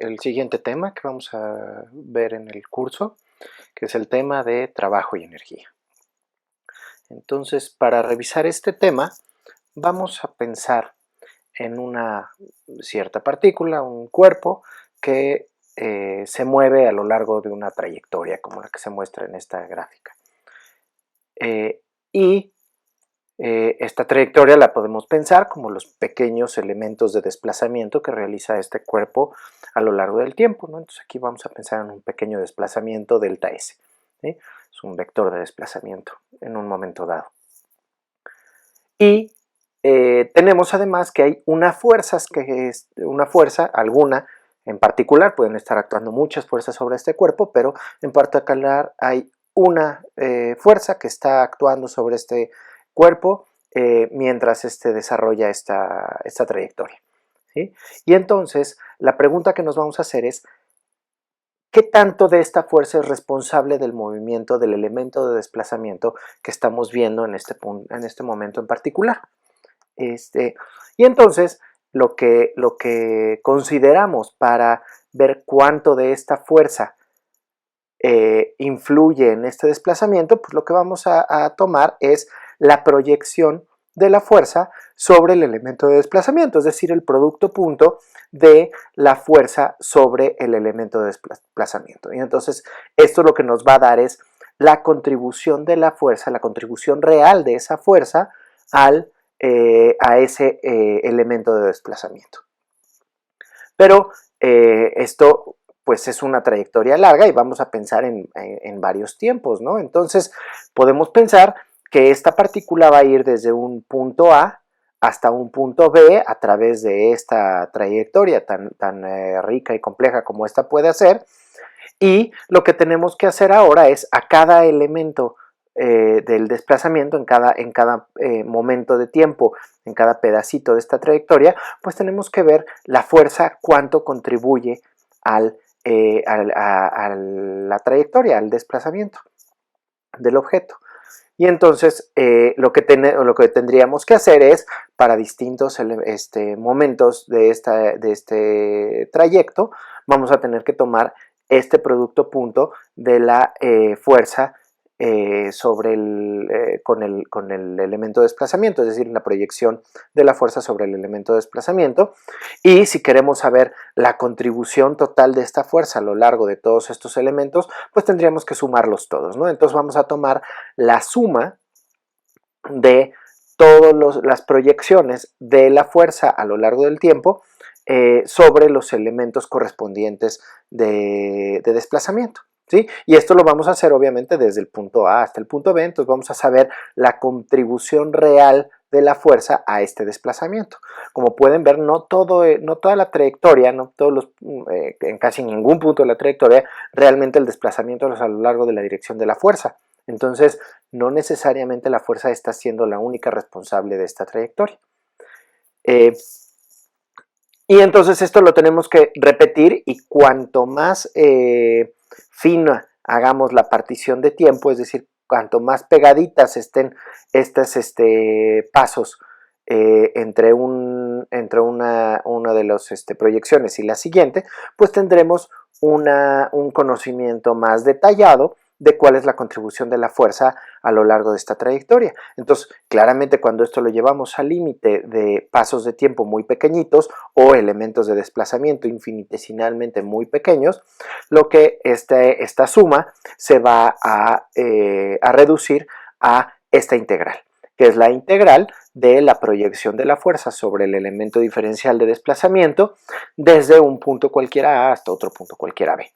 el siguiente tema que vamos a ver en el curso, que es el tema de trabajo y energía. Entonces, para revisar este tema, vamos a pensar en una cierta partícula, un cuerpo que se mueve a lo largo de una trayectoria, como la que se muestra en esta gráfica. Esta trayectoria la podemos pensar como los pequeños elementos de desplazamiento que realiza este cuerpo a lo largo del tiempo, ¿no? Entonces aquí vamos a pensar en un pequeño desplazamiento delta S, ¿sí? Es un vector de desplazamiento en un momento dado. Y tenemos además que hay una fuerza, alguna en particular, pueden estar actuando muchas fuerzas sobre este cuerpo, pero en particular hay una fuerza que está actuando sobre este cuerpo mientras desarrolla esta trayectoria, ¿sí? Y entonces la pregunta que nos vamos a hacer es, ¿qué tanto de esta fuerza es responsable del movimiento del elemento de desplazamiento que estamos viendo en este momento en particular? Y entonces lo que consideramos para ver cuánto de esta fuerza influye en este desplazamiento, pues lo que vamos a tomar es la proyección de la fuerza sobre el elemento de desplazamiento, es decir, el producto punto de la fuerza sobre el elemento de desplazamiento. Y entonces esto lo que nos va a dar es la contribución de la fuerza, la contribución real de esa fuerza a ese elemento de desplazamiento. Pero esto pues es una trayectoria larga y vamos a pensar en varios tiempos, ¿no? Entonces podemos pensar que esta partícula va a ir desde un punto A hasta un punto B a través de esta trayectoria tan rica y compleja como esta puede ser, y lo que tenemos que hacer ahora es a cada elemento del desplazamiento, en cada momento de tiempo, en cada pedacito de esta trayectoria, pues tenemos que ver la fuerza, cuánto contribuye a la trayectoria, al desplazamiento del objeto. Y entonces lo que tendríamos que hacer es, para distintos momentos de este trayecto, vamos a tener que tomar este producto punto de la fuerza con el elemento de desplazamiento, es decir, la proyección de la fuerza sobre el elemento de desplazamiento. Y si queremos saber la contribución total de esta fuerza a lo largo de todos estos elementos, pues tendríamos que sumarlos todos, ¿no? Entonces vamos a tomar la suma de todas las proyecciones de la fuerza a lo largo del tiempo sobre los elementos correspondientes de desplazamiento, ¿sí? Y esto lo vamos a hacer obviamente desde el punto A hasta el punto B, entonces vamos a saber la contribución real de la fuerza a este desplazamiento. Como pueden ver, no toda la trayectoria, en casi ningún punto de la trayectoria, realmente el desplazamiento es a lo largo de la dirección de la fuerza. Entonces, no necesariamente la fuerza está siendo la única responsable de esta trayectoria. Y entonces esto lo tenemos que repetir, y cuanto más fina hagamos la partición de tiempo, es decir, cuanto más pegaditas estén estos pasos entre una de las proyecciones y la siguiente, pues tendremos un conocimiento más detallado de cuál es la contribución de la fuerza a lo largo de esta trayectoria. Entonces, claramente cuando esto lo llevamos al límite de pasos de tiempo muy pequeñitos o elementos de desplazamiento infinitesimalmente muy pequeños, lo que esta suma se va a reducir a esta integral, que es la integral de la proyección de la fuerza sobre el elemento diferencial de desplazamiento desde un punto cualquiera A hasta otro punto cualquiera B.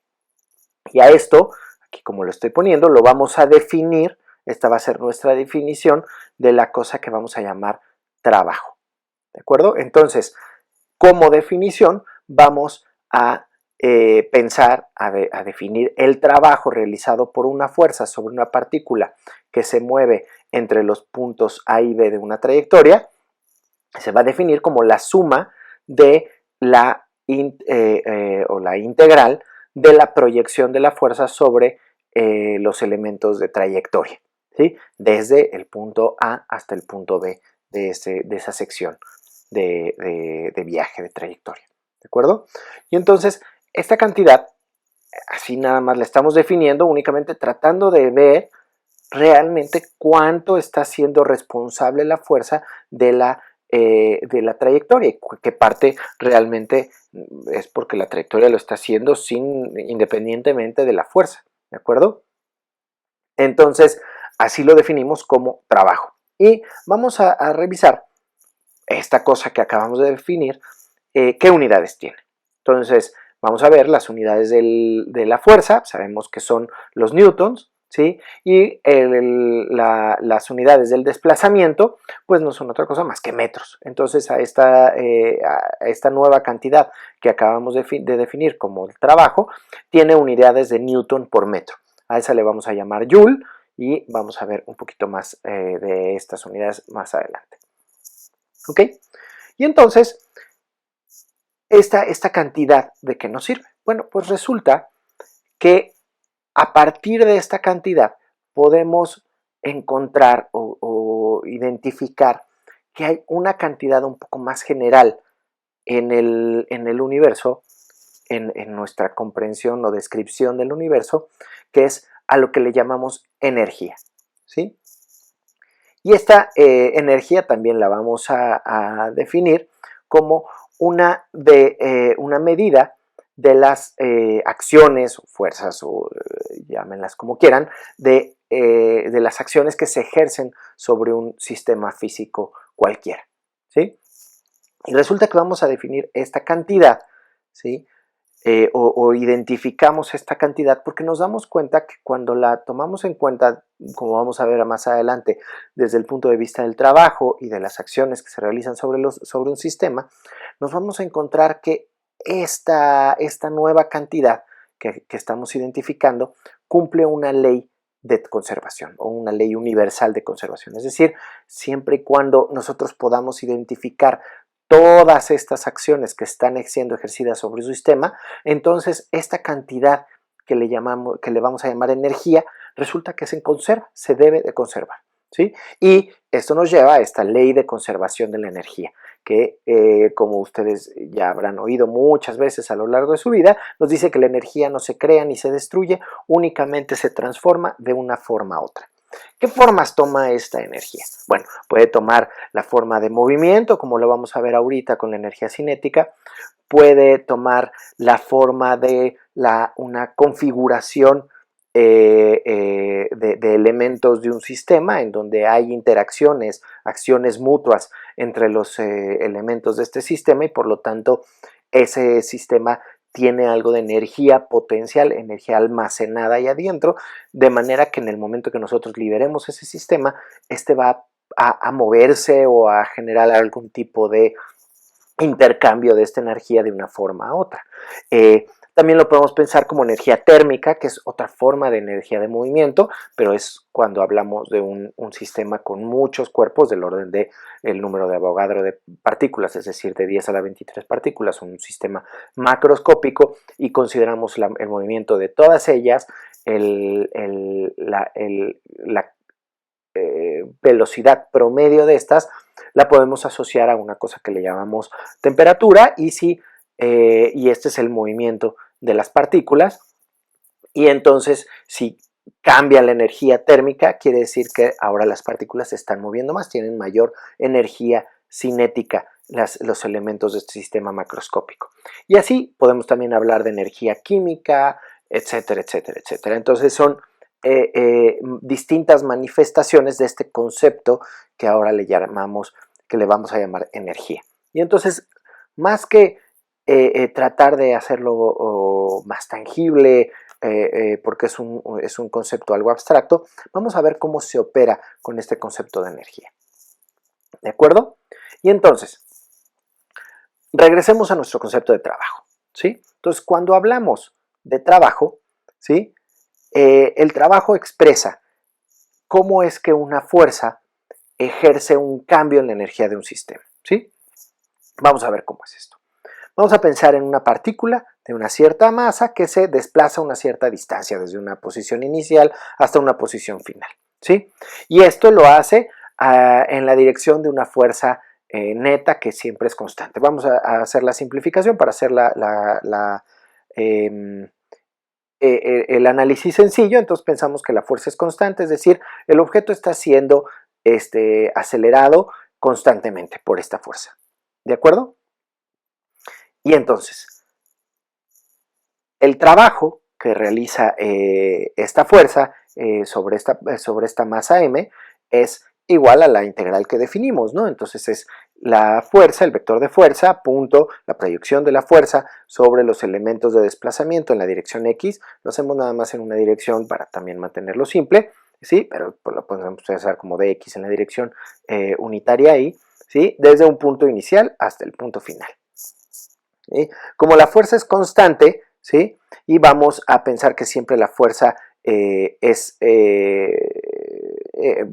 Y a esto, aquí como lo estoy poniendo, lo vamos a definir. Esta va a ser nuestra definición de la cosa que vamos a llamar trabajo, ¿de acuerdo? Entonces, como definición, vamos a pensar, a definir el trabajo realizado por una fuerza sobre una partícula que se mueve entre los puntos A y B de una trayectoria. Se va a definir como la suma de la integral de la proyección de la fuerza sobre los elementos de trayectoria, ¿sí? Desde el punto A hasta el punto B de esa sección de viaje, de trayectoria, ¿de acuerdo? Y entonces esta cantidad, así nada más la estamos definiendo, únicamente tratando de ver realmente cuánto está siendo responsable la fuerza de la trayectoria y qué parte realmente es porque la trayectoria lo está haciendo independientemente de la fuerza, ¿de acuerdo? Entonces, así lo definimos como trabajo. Y vamos a revisar esta cosa que acabamos de definir, qué unidades tiene. Entonces, vamos a ver las unidades de la fuerza, sabemos que son los newtons, ¿sí? Y las unidades del desplazamiento, pues no son otra cosa más que metros. Entonces, a esta nueva cantidad que acabamos de definir como el trabajo, tiene unidades de newton por metro. A esa le vamos a llamar joule y vamos a ver un poquito más de estas unidades más adelante. ¿Ok? Y entonces, esta cantidad, ¿de qué nos sirve? Bueno, pues resulta que a partir de esta cantidad podemos encontrar o identificar que hay una cantidad un poco más general en el universo, en nuestra comprensión o descripción del universo, que es a lo que le llamamos energía, ¿sí? Y esta energía también la vamos a definir como una medida de las acciones, fuerzas, o llámenlas como quieran, de las acciones que se ejercen sobre un sistema físico cualquiera, ¿sí? Y resulta que vamos a definir esta cantidad, ¿sí? O identificamos esta cantidad porque nos damos cuenta que cuando la tomamos en cuenta, como vamos a ver más adelante, desde el punto de vista del trabajo y de las acciones que se realizan sobre un sistema, nos vamos a encontrar que esta nueva cantidad que estamos identificando cumple una ley de conservación o una ley universal de conservación. Es decir, siempre y cuando nosotros podamos identificar todas estas acciones que están siendo ejercidas sobre su sistema, entonces esta cantidad que le vamos a llamar energía, resulta que se conserva, se debe de conservar, ¿sí? Y esto nos lleva a esta ley de conservación de la energía, que como ustedes ya habrán oído muchas veces a lo largo de su vida, nos dice que la energía no se crea ni se destruye, únicamente se transforma de una forma a otra. ¿Qué formas toma esta energía? Bueno, puede tomar la forma de movimiento, como lo vamos a ver ahorita con la energía cinética, puede tomar la forma de una configuración de elementos de un sistema en donde hay interacciones, acciones mutuas entre los elementos de este sistema y por lo tanto ese sistema tiene algo de energía potencial, energía almacenada ahí adentro, de manera que en el momento que nosotros liberemos ese sistema, este va a moverse o a generar algún tipo de intercambio de esta energía de una forma a otra. También lo podemos pensar como energía térmica, que es otra forma de energía de movimiento, pero es cuando hablamos de un sistema con muchos cuerpos del orden de el número de Avogadro de partículas, es decir, de 10 a la 23 partículas, un sistema macroscópico, y consideramos el movimiento de todas ellas, la velocidad promedio de estas, la podemos asociar a una cosa que le llamamos temperatura, y este es el movimiento de las partículas, y entonces si cambia la energía térmica, quiere decir que ahora las partículas se están moviendo más, tienen mayor energía cinética los elementos de este sistema macroscópico. Y así podemos también hablar de energía química, etcétera, etcétera, etcétera. Entonces son distintas manifestaciones de este concepto que ahora le vamos a llamar energía. Y entonces, más que tratar de hacerlo más tangible, porque es un concepto algo abstracto, vamos a ver cómo se opera con este concepto de energía. ¿De acuerdo? Y entonces, regresemos a nuestro concepto de trabajo, ¿sí? Entonces, cuando hablamos de trabajo, ¿sí? El trabajo expresa cómo es que una fuerza ejerce un cambio en la energía de un sistema, ¿sí? Vamos a ver cómo es esto. Vamos a pensar en una partícula de una cierta masa que se desplaza a una cierta distancia, desde una posición inicial hasta una posición final, ¿sí? Y esto lo hace en la dirección de una fuerza neta que siempre es constante. Vamos a hacer la simplificación para hacer el análisis sencillo, entonces pensamos que la fuerza es constante, es decir, el objeto está siendo acelerado constantemente por esta fuerza. ¿De acuerdo? Y entonces, el trabajo que realiza esta fuerza sobre esta masa m es igual a la integral que definimos, ¿no? Entonces es la fuerza, el vector de fuerza, punto, la proyección de la fuerza sobre los elementos de desplazamiento en la dirección x. Lo hacemos nada más en una dirección para también mantenerlo simple, ¿sí? Pero pues, lo podemos hacer como dx en la dirección unitaria y, ¿sí? Desde un punto inicial hasta el punto final. ¿Sí? Como la fuerza es constante, ¿sí? Y vamos a pensar que siempre la fuerza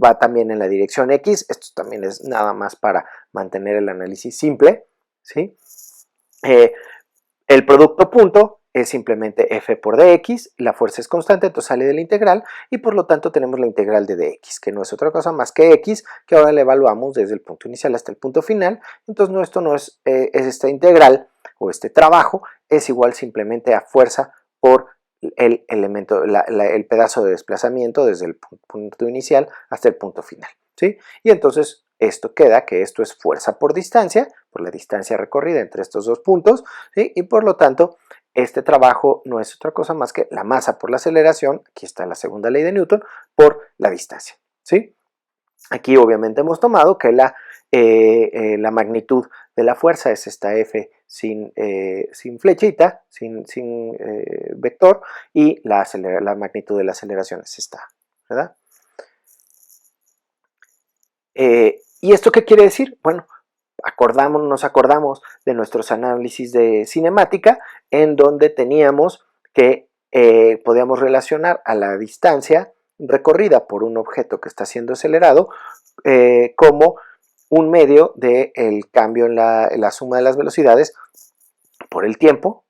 va también en la dirección X. Esto también es nada más para mantener el análisis simple, ¿sí? El producto punto es simplemente f por dx, la fuerza es constante, entonces sale de la integral y por lo tanto tenemos la integral de dx, que no es otra cosa más que x, que ahora la evaluamos desde el punto inicial hasta el punto final. Entonces esto no es esta integral o este trabajo es igual simplemente a fuerza por el elemento, el pedazo de desplazamiento desde el punto inicial hasta el punto final, ¿sí? Y entonces esto queda que esto es fuerza por distancia, por la distancia recorrida entre estos dos puntos, ¿sí? Y por lo tanto este trabajo no es otra cosa más que la masa por la aceleración, aquí está la segunda ley de Newton, por la distancia, ¿sí? Aquí obviamente hemos tomado que la magnitud de la fuerza es esta F sin flechita, sin vector, y la magnitud de la aceleración es esta, ¿verdad? ¿Y esto qué quiere decir? Bueno, nos acordamos de nuestros análisis de cinemática, en donde teníamos que podíamos relacionar a la distancia recorrida por un objeto que está siendo acelerado como un medio del cambio en la suma de las velocidades por el tiempo,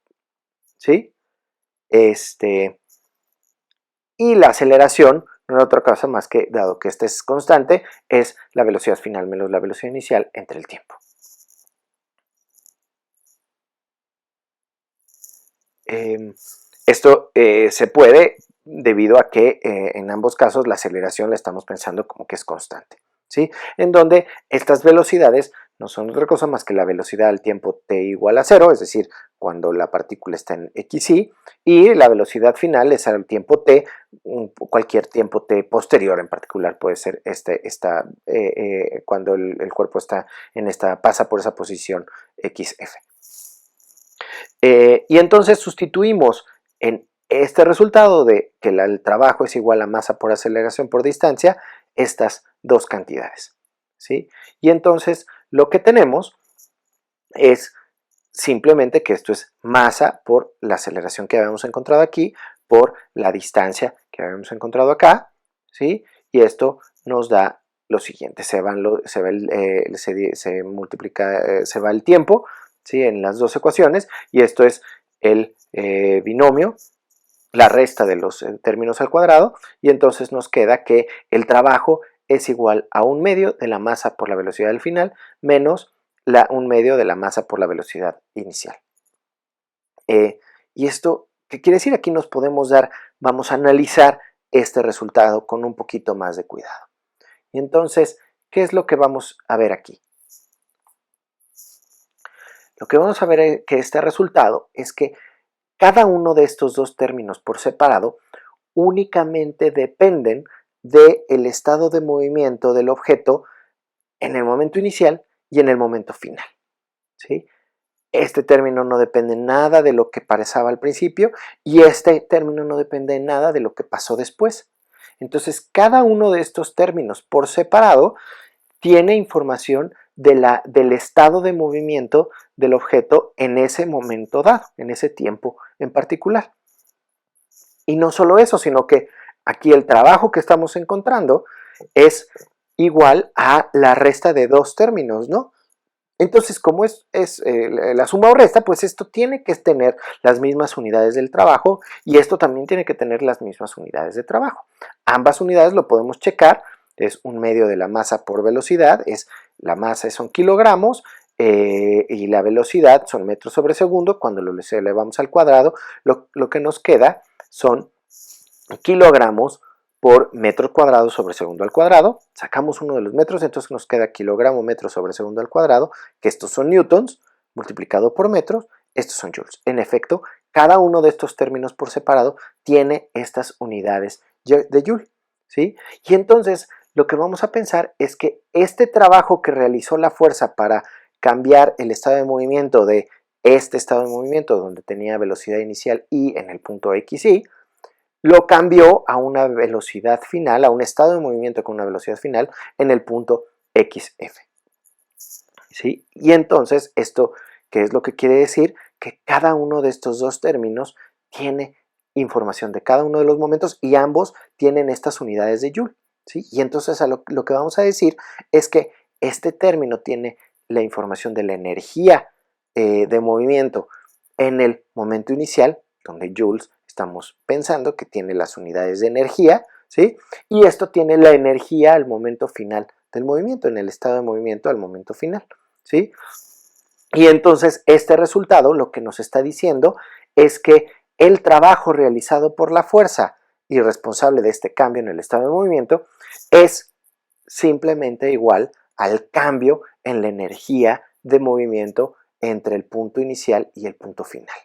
¿sí? Y la aceleración no es otra cosa más que, dado que este es constante, es la velocidad final menos la velocidad inicial entre el tiempo. Esto se puede debido a que en ambos casos la aceleración la estamos pensando como que es constante, ¿sí? En donde estas velocidades no son otra cosa más que la velocidad al tiempo t igual a 0, es decir, cuando la partícula está en xy, y la velocidad final es al tiempo t, cualquier tiempo t posterior, en particular puede ser cuando el cuerpo está pasa por esa posición xf. Y entonces sustituimos en este resultado de que el trabajo es igual a masa por aceleración por distancia, estas dos cantidades, ¿sí? Y entonces lo que tenemos es simplemente que esto es masa por la aceleración que habíamos encontrado aquí por la distancia que habíamos encontrado acá, ¿sí? Y esto nos da lo siguiente, se va el tiempo, ¿sí? En las dos ecuaciones, y esto es el binomio, la resta de los términos al cuadrado, y entonces nos queda que el trabajo es igual a un medio de la masa por la velocidad del final menos un medio de la masa por la velocidad inicial. ¿Y esto qué quiere decir? Aquí vamos a analizar este resultado con un poquito más de cuidado. Y entonces, ¿qué es lo que vamos a ver aquí? Lo que vamos a ver que este resultado es que cada uno de estos dos términos por separado únicamente dependen del estado de movimiento del objeto en el momento inicial y en el momento final, ¿sí? Este término no depende nada de lo que pasaba al principio y este término no depende nada de lo que pasó después. Entonces, cada uno de estos términos por separado tiene información del estado de movimiento del objeto en ese momento dado, en ese tiempo en particular. Y no solo eso, sino que aquí el trabajo que estamos encontrando es igual a la resta de dos términos, ¿no? Entonces, como es la suma o resta, pues esto tiene que tener las mismas unidades del trabajo y esto también tiene que tener las mismas unidades de trabajo. Ambas unidades lo podemos checar, es un medio de la masa por velocidad, la masa son kilogramos, y la velocidad son metros sobre segundo. Cuando lo elevamos al cuadrado, lo que nos queda son kilogramos por metro cuadrado sobre segundo al cuadrado. Sacamos uno de los metros, entonces nos queda kilogramo metro sobre segundo al cuadrado, que estos son newtons, multiplicado por metros, estos son joules. En efecto, cada uno de estos términos por separado tiene estas unidades de joule, ¿sí? Y entonces lo que vamos a pensar es que este trabajo que realizó la fuerza para cambiar el estado de movimiento de este estado de movimiento donde tenía velocidad inicial y en el punto X, Y, lo cambió a una velocidad final, a un estado de movimiento con una velocidad final en el punto XF. ¿Sí? Y entonces, ¿esto qué es lo que quiere decir? Que cada uno de estos dos términos tiene información de cada uno de los momentos y ambos tienen estas unidades de Joule, ¿sí? Y entonces lo que vamos a decir es que este término tiene la información de la energía de movimiento en el momento inicial, donde Joules estamos pensando que tiene las unidades de energía, ¿sí? Y esto tiene la energía al momento final del movimiento, en el estado de movimiento al momento final, ¿sí? Y entonces este resultado lo que nos está diciendo es que el trabajo realizado por la fuerza y responsable de este cambio en el estado de movimiento es simplemente igual al cambio en la energía de movimiento entre el punto inicial y el punto final,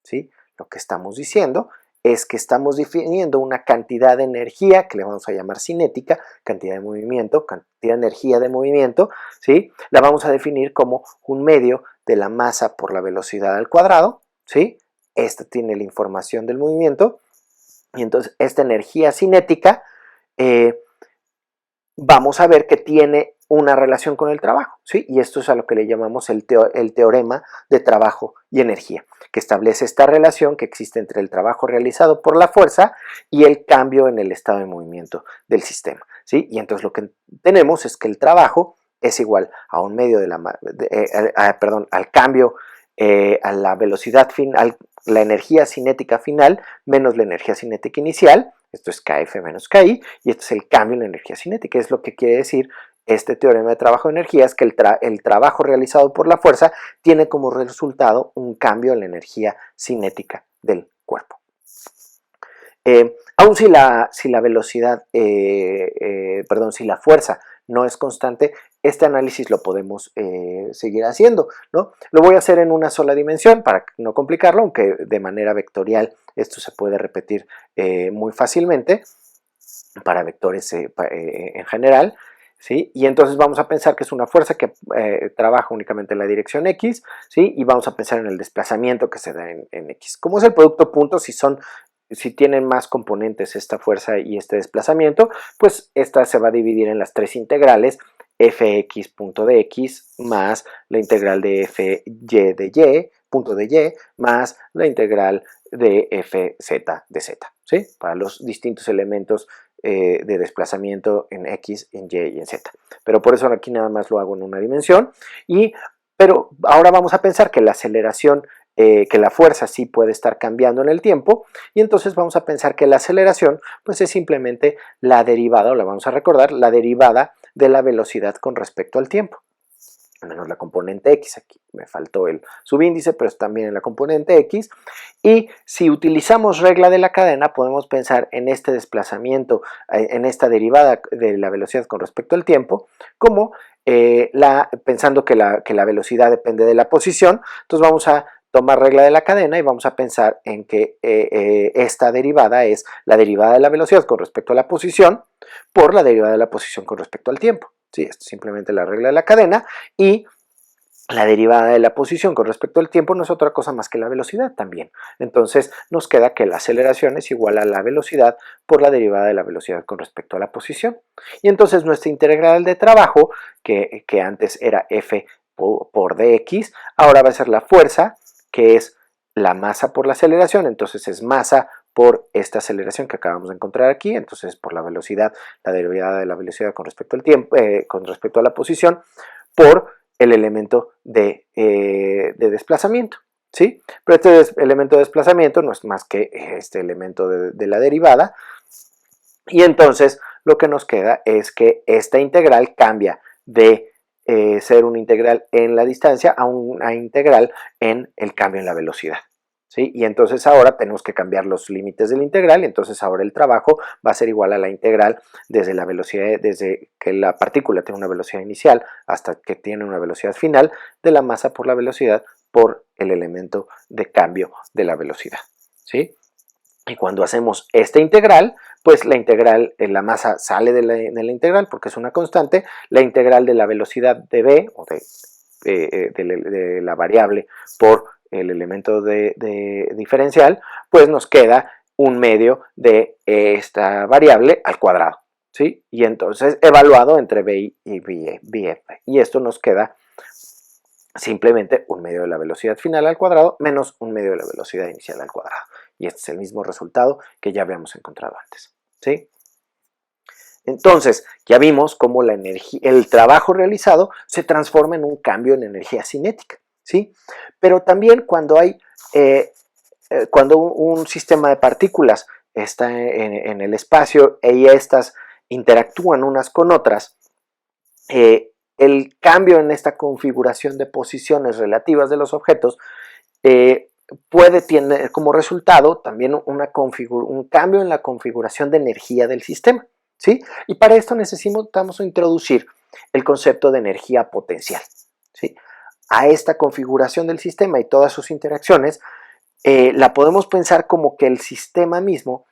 ¿sí? Lo que estamos diciendo es que estamos definiendo una cantidad de energía que le vamos a llamar cinética, cantidad de movimiento, cantidad de energía de movimiento, ¿sí? La vamos a definir como un medio de la masa por la velocidad al cuadrado, ¿sí? Esta tiene la información del movimiento y entonces esta energía cinética vamos a ver que tiene una relación con el trabajo, ¿sí? Y esto es a lo que le llamamos el teorema de trabajo y energía, que establece esta relación que existe entre el trabajo realizado por la fuerza y el cambio en el estado de movimiento del sistema, ¿sí? Y entonces lo que tenemos es que el trabajo es igual a un medio de al cambio, a la velocidad final, la energía cinética final menos la energía cinética inicial. Esto es Kf menos Ki, y esto es el cambio en la energía cinética. Es lo que quiere decir este teorema de trabajo de energía, es que el trabajo realizado por la fuerza tiene como resultado un cambio en la energía cinética del cuerpo. Aun si la velocidad, si la fuerza no es constante, este análisis lo podemos seguir haciendo, ¿no? Lo voy a hacer en una sola dimensión para no complicarlo, aunque de manera vectorial esto se puede repetir muy fácilmente para vectores en general, ¿sí? Y entonces vamos a pensar que es una fuerza que trabaja únicamente en la dirección X, ¿sí? Y vamos a pensar en el desplazamiento que se da en X. ¿Cómo es el producto punto? Si tienen más componentes esta fuerza y este desplazamiento, pues esta se va a dividir en las tres integrales fx punto de x más la integral de fy de y punto de y más la integral de fz de z, ¿sí? Para los distintos elementos de desplazamiento en x, en y y en z. Pero por eso aquí nada más lo hago en una dimensión. Pero ahora vamos a pensar que la aceleración, que la fuerza sí puede estar cambiando en el tiempo, y entonces vamos a pensar que la aceleración pues es simplemente la derivada, o la vamos a recordar, la derivada de la velocidad con respecto al tiempo, menos la componente x. Aquí me faltó el subíndice, pero es también en la componente x. Y si utilizamos regla de la cadena, podemos pensar en este desplazamiento, en esta derivada de la velocidad con respecto al tiempo, como pensando que la velocidad depende de la posición. Entonces vamos a tomar regla de la cadena y vamos a pensar en que esta derivada es la derivada de la velocidad con respecto a la posición por la derivada de la posición con respecto al tiempo. Sí, esto es simplemente la regla de la cadena, y la derivada de la posición con respecto al tiempo no es otra cosa más que la velocidad también. Entonces nos queda que la aceleración es igual a la velocidad por la derivada de la velocidad con respecto a la posición. Y entonces nuestra integral de trabajo, que antes era F por dx, ahora va a ser la fuerza, que es la masa por la aceleración. Entonces es masa por esta aceleración que acabamos de encontrar aquí. Entonces por la velocidad, la derivada de la velocidad con respecto al tiempo, con respecto a la posición, por el elemento de desplazamiento, ¿sí? Pero este elemento de desplazamiento no es más que este elemento de la derivada, y entonces lo que nos queda es que esta integral cambia de ser una integral en la distancia a una integral en el cambio en la velocidad. ¿Sí? Y entonces ahora tenemos que cambiar los límites de la integral, y entonces ahora el trabajo va a ser igual a la integral desde la velocidad, desde que la partícula tiene una velocidad inicial hasta que tiene una velocidad final, de la masa por la velocidad por el elemento de cambio de la velocidad. ¿Sí? Y cuando hacemos esta integral, pues la integral, la masa sale de la integral porque es una constante, la integral de la velocidad de v o de la variable por el elemento de diferencial, pues nos queda un medio de esta variable al cuadrado, ¿sí? Y entonces evaluado entre b y bf. Y esto nos queda simplemente un medio de la velocidad final al cuadrado menos un medio de la velocidad inicial al cuadrado. Y este es el mismo resultado que ya habíamos encontrado antes, ¿sí? Entonces, ya vimos cómo la energía, el trabajo realizado se transforma en un cambio en energía cinética, ¿sí? Pero también cuando hay, cuando un sistema de partículas está en el espacio y estas interactúan unas con otras, el cambio en esta configuración de posiciones relativas de los objetos puede tener como resultado también un cambio en la configuración de energía del sistema, ¿sí? Y para esto necesitamos introducir el concepto de energía potencial, ¿sí? A esta configuración del sistema y todas sus interacciones la podemos pensar como que el sistema mismo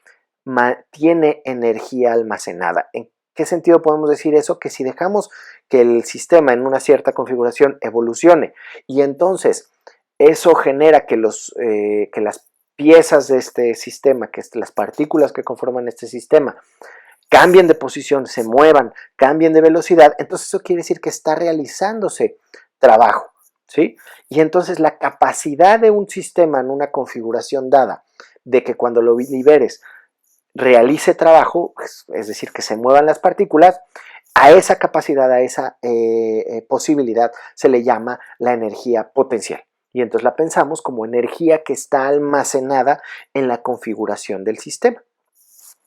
tiene energía almacenada. ¿En qué sentido podemos decir eso? Que si dejamos que el sistema en una cierta configuración evolucione y entonces eso genera que las piezas de este sistema, que las partículas que conforman este sistema, cambien de posición, se muevan, cambien de velocidad, entonces eso quiere decir que está realizándose trabajo, ¿sí? Y entonces la capacidad de un sistema en una configuración dada, de que cuando lo liberes realice trabajo, es decir, que se muevan las partículas, a esa capacidad, a esa posibilidad se le llama la energía potencial. Y entonces la pensamos como energía que está almacenada en la configuración del sistema,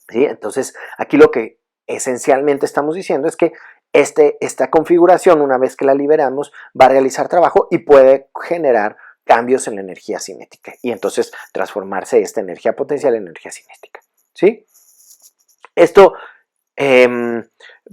¿sí? Entonces aquí lo que esencialmente estamos diciendo es que esta configuración, una vez que la liberamos, va a realizar trabajo y puede generar cambios en la energía cinética y entonces transformarse esta energía potencial en energía cinética, ¿sí? Esto,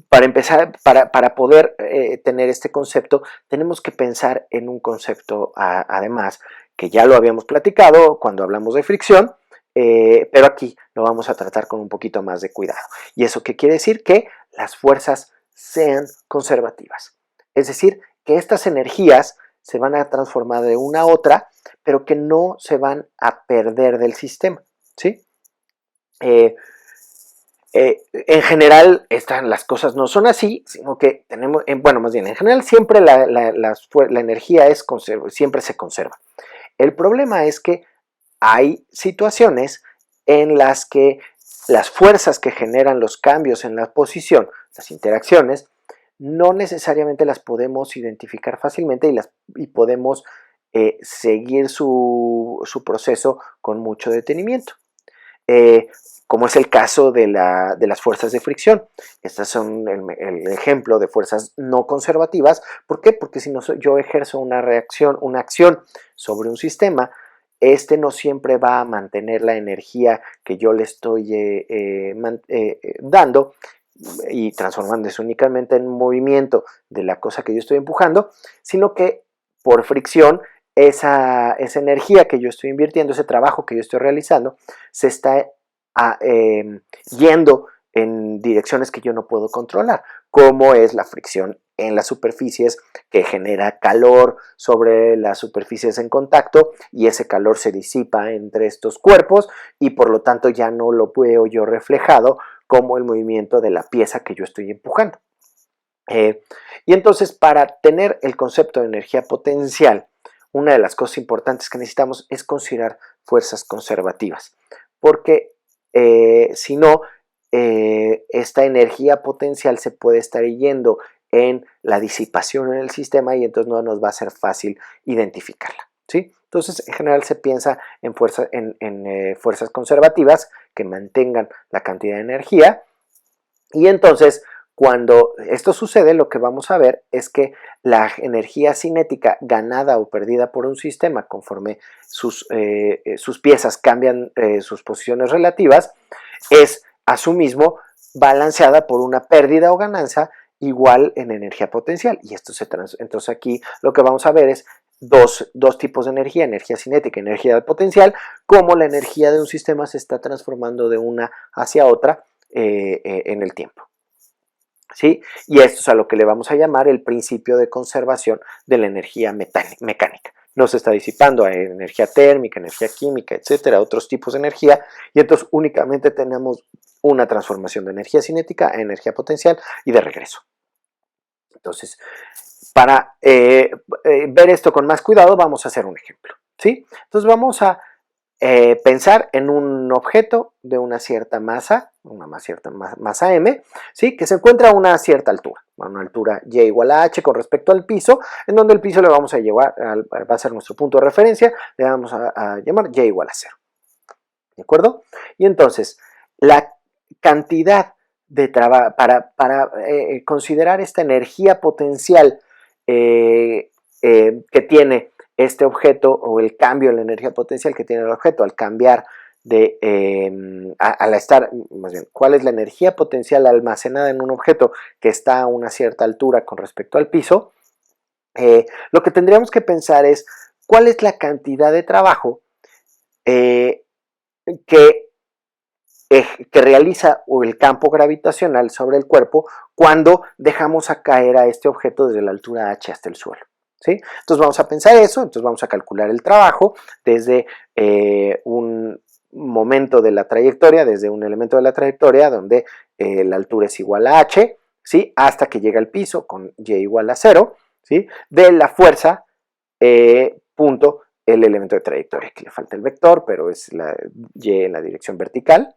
para empezar, para poder tener este concepto, tenemos que pensar en un concepto, además, que ya lo habíamos platicado cuando hablamos de fricción, pero aquí lo vamos a tratar con un poquito más de cuidado. ¿Y eso qué quiere decir? Que las fuerzas sean conservativas. Es decir, que estas energías se van a transformar de una a otra, pero que no se van a perder del sistema, ¿sí? En general, las cosas no son así, sino que tenemos, bueno, más bien, en general siempre la energía siempre se conserva. El problema es que hay situaciones en las que las fuerzas que generan los cambios en la posición, las interacciones, no necesariamente las podemos identificar fácilmente y podemos seguir su proceso con mucho detenimiento. Como es el caso de las fuerzas de fricción. Estas son el ejemplo de fuerzas no conservativas. ¿Por qué? Porque si yo ejerzo una acción sobre un sistema, este no siempre va a mantener la energía que yo le estoy dando y transformándose únicamente en movimiento de la cosa que yo estoy empujando, sino que por fricción esa energía que yo estoy invirtiendo, ese trabajo que yo estoy realizando, se está yendo en direcciones que yo no puedo controlar, como es la fricción en las superficies que genera calor sobre las superficies en contacto y ese calor se disipa entre estos cuerpos y por lo tanto ya no lo veo yo reflejado como el movimiento de la pieza que yo estoy empujando. Y entonces para tener el concepto de energía potencial, una de las cosas importantes que necesitamos es considerar fuerzas conservativas, porque si no, esta energía potencial se puede estar yendo en la disipación en el sistema y entonces no nos va a ser fácil identificarla, ¿sí? Entonces, en general se piensa en fuerzas conservativas que mantengan la cantidad de energía y entonces Cuando esto sucede, lo que vamos a ver es que la energía cinética ganada o perdida por un sistema conforme sus piezas cambian sus posiciones relativas es a su mismo balanceada por una pérdida o ganancia igual en energía potencial. Y esto entonces aquí lo que vamos a ver es dos tipos de energía cinética y energía potencial, cómo la energía de un sistema se está transformando de una hacia otra en el tiempo. ¿Sí? Y esto es a lo que le vamos a llamar el principio de conservación de la energía mecánica. No se está disipando a energía térmica, energía química, etcétera, otros tipos de energía, y entonces únicamente tenemos una transformación de energía cinética a energía potencial y de regreso. Entonces, para ver esto con más cuidado, vamos a hacer un ejemplo. ¿Sí? Entonces vamos a pensar en un objeto de una cierta masa, masa m, ¿sí? Que se encuentra a una cierta altura, a una altura y igual a h con respecto al piso, en donde el piso le vamos a llevar, va a ser nuestro punto de referencia, le vamos a llamar y igual a 0. ¿De acuerdo? Y entonces, la cantidad de trabajo, para considerar esta energía potencial que tiene este objeto o el cambio en la energía potencial que tiene el objeto al cambiar de, al estar, más bien, cuál es la energía potencial almacenada en un objeto que está a una cierta altura con respecto al piso, lo que tendríamos que pensar es cuál es la cantidad de trabajo que realiza el campo gravitacional sobre el cuerpo cuando dejamos a caer a este objeto desde la altura h hasta el suelo. ¿Sí? Entonces vamos a pensar eso, entonces vamos a calcular el trabajo desde un momento de la trayectoria, desde un elemento de la trayectoria donde la altura es igual a h, ¿sí? Hasta que llega al piso con y igual a 0, ¿sí? De la fuerza punto el elemento de trayectoria, que le falta el vector, pero es la y en la dirección vertical.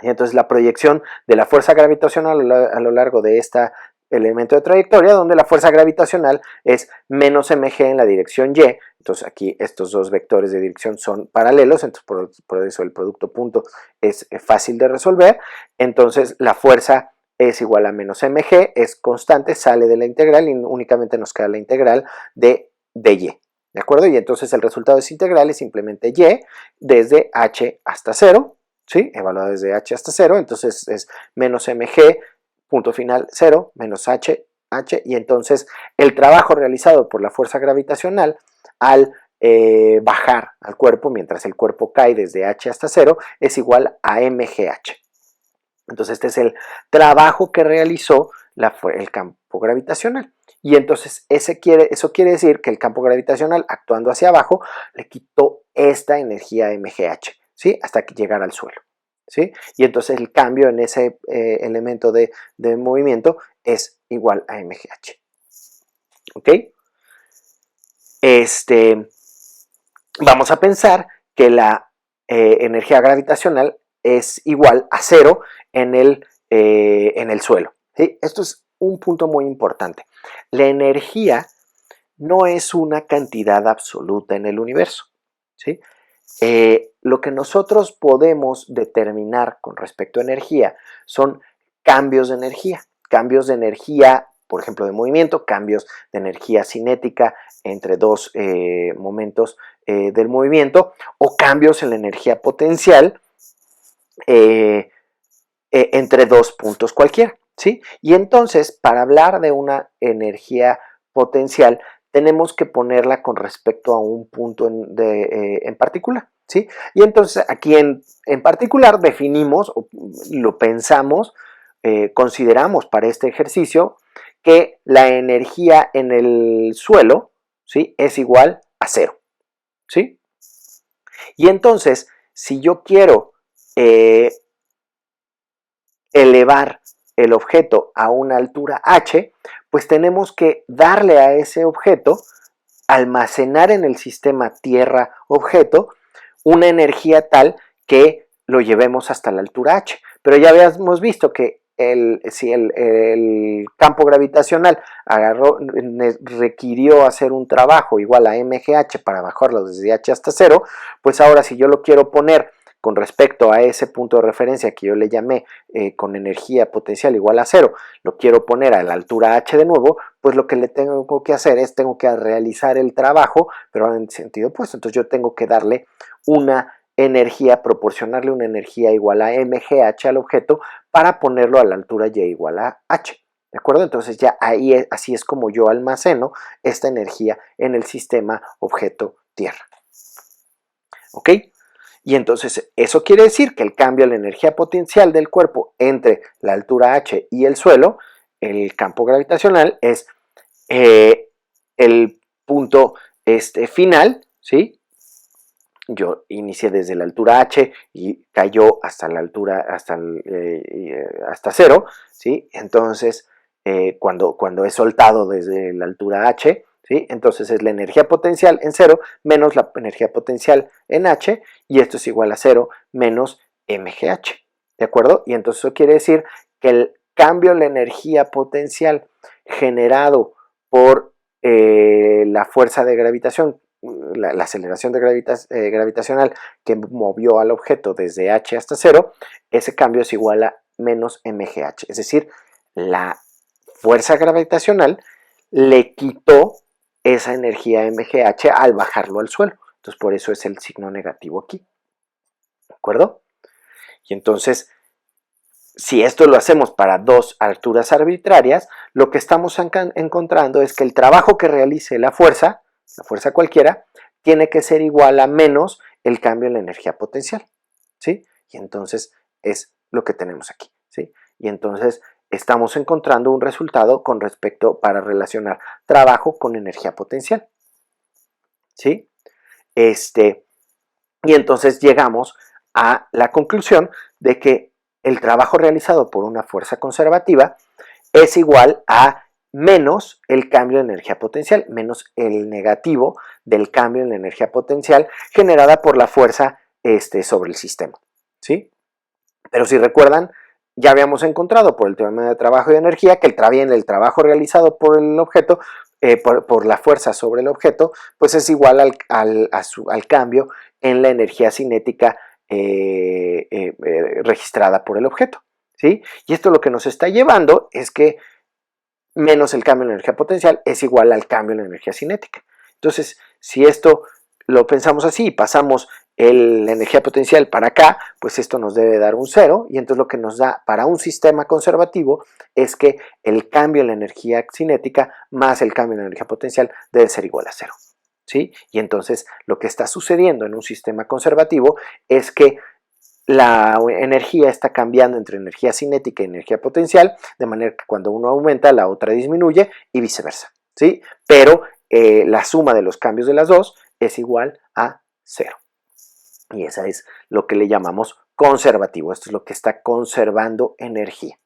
Y entonces la proyección de la fuerza gravitacional a lo largo de este elemento de trayectoria, donde la fuerza gravitacional es menos mg en la dirección y, entonces aquí estos dos vectores de dirección son paralelos, entonces por eso el producto punto es fácil de resolver, entonces la fuerza es igual a menos mg, es constante, sale de la integral y únicamente nos queda la integral de y, ¿de acuerdo? Y entonces el resultado de esa integral es simplemente y desde h hasta 0, ¿sí? Evaluado desde h hasta 0, entonces es menos mg, punto final 0, menos h, y entonces el trabajo realizado por la fuerza gravitacional al bajar al cuerpo, mientras el cuerpo cae desde h hasta 0, es igual a mgh. Entonces este es el trabajo que realizó el campo gravitacional. Y entonces eso quiere decir que el campo gravitacional actuando hacia abajo le quitó esta energía mgh, ¿sí? Hasta que llegara al suelo, ¿sí? Y entonces el cambio en ese elemento de movimiento es igual a mgh. ¿Ok? Vamos a pensar que la energía gravitacional es igual a 0 en el suelo, ¿sí? Esto es un punto muy importante. La energía no es una cantidad absoluta en el universo, ¿sí? Lo que nosotros podemos determinar con respecto a energía son cambios de energía, por ejemplo, de movimiento, cambios de energía cinética entre dos momentos del movimiento, o cambios en la energía potencial entre dos puntos cualquiera, ¿sí? Y entonces, para hablar de una energía potencial, tenemos que ponerla con respecto a un punto en particular, ¿sí? Y entonces aquí en particular definimos, lo pensamos, consideramos para este ejercicio que la energía en el suelo, ¿sí? Es igual a 0, ¿sí? Y entonces, si yo quiero elevar el objeto a una altura h, pues tenemos que darle a ese objeto, almacenar en el sistema tierra-objeto, una energía tal que lo llevemos hasta la altura h. Pero ya habíamos visto que si el campo gravitacional requirió hacer un trabajo igual a mgh para bajarlo desde h hasta 0, pues ahora si yo lo quiero poner con respecto a ese punto de referencia que yo le llamé con energía potencial igual a 0, lo quiero poner a la altura h de nuevo, pues lo que le tengo que hacer es, tengo que realizar el trabajo, pero en sentido opuesto. Entonces yo tengo que darle una energía, proporcionarle una energía igual a mgh al objeto para ponerlo a la altura y igual a h. ¿De acuerdo? Entonces ya ahí así es como yo almaceno esta energía en el sistema objeto-tierra. ¿Ok? Y entonces eso quiere decir que el cambio de la energía potencial del cuerpo entre la altura h y el suelo, el campo gravitacional, es el punto final, ¿sí? Yo inicié desde la altura h y cayó hasta la altura, hasta 0, ¿sí? Entonces, cuando es soltado desde la altura h, ¿sí? Entonces es la energía potencial en 0 menos la energía potencial en h, y esto es igual a 0 menos mgh, ¿de acuerdo? Y entonces eso quiere decir que el cambio en la energía potencial generado por la fuerza de gravitación, la aceleración gravitacional que movió al objeto desde h hasta 0, ese cambio es igual a menos mgh, es decir, la fuerza gravitacional le quitó esa energía mgh al bajarlo al suelo. Entonces por eso es el signo negativo aquí, ¿de acuerdo? Y entonces, si esto lo hacemos para dos alturas arbitrarias, lo que estamos encontrando es que el trabajo que realice la fuerza cualquiera, tiene que ser igual a menos el cambio en la energía potencial, ¿sí? Y entonces es lo que tenemos aquí, ¿sí? Y entonces estamos encontrando un resultado con respecto para relacionar trabajo con energía potencial, ¿sí? Y entonces llegamos a la conclusión de que el trabajo realizado por una fuerza conservativa es igual a menos el cambio de energía potencial, menos el negativo del cambio en la energía potencial generada por la fuerza sobre el sistema, ¿sí? Pero si recuerdan, ya habíamos encontrado por el teorema de trabajo y de energía que el trabajo realizado por el objeto, por la fuerza sobre el objeto, pues es igual al cambio en la energía cinética registrada por el objeto, ¿sí? Y esto lo que nos está llevando es que menos el cambio en la energía potencial es igual al cambio en la energía cinética. Entonces, si esto lo pensamos así y pasamos la energía potencial para acá, pues esto nos debe dar un 0, y entonces lo que nos da para un sistema conservativo es que el cambio en la energía cinética más el cambio en la energía potencial debe ser igual a 0, ¿sí? Y entonces lo que está sucediendo en un sistema conservativo es que la energía está cambiando entre energía cinética y energía potencial, de manera que cuando uno aumenta, la otra disminuye y viceversa, ¿sí? Pero la suma de los cambios de las dos es igual a 0. Y esa es lo que le llamamos conservativo. Esto es lo que está conservando energía.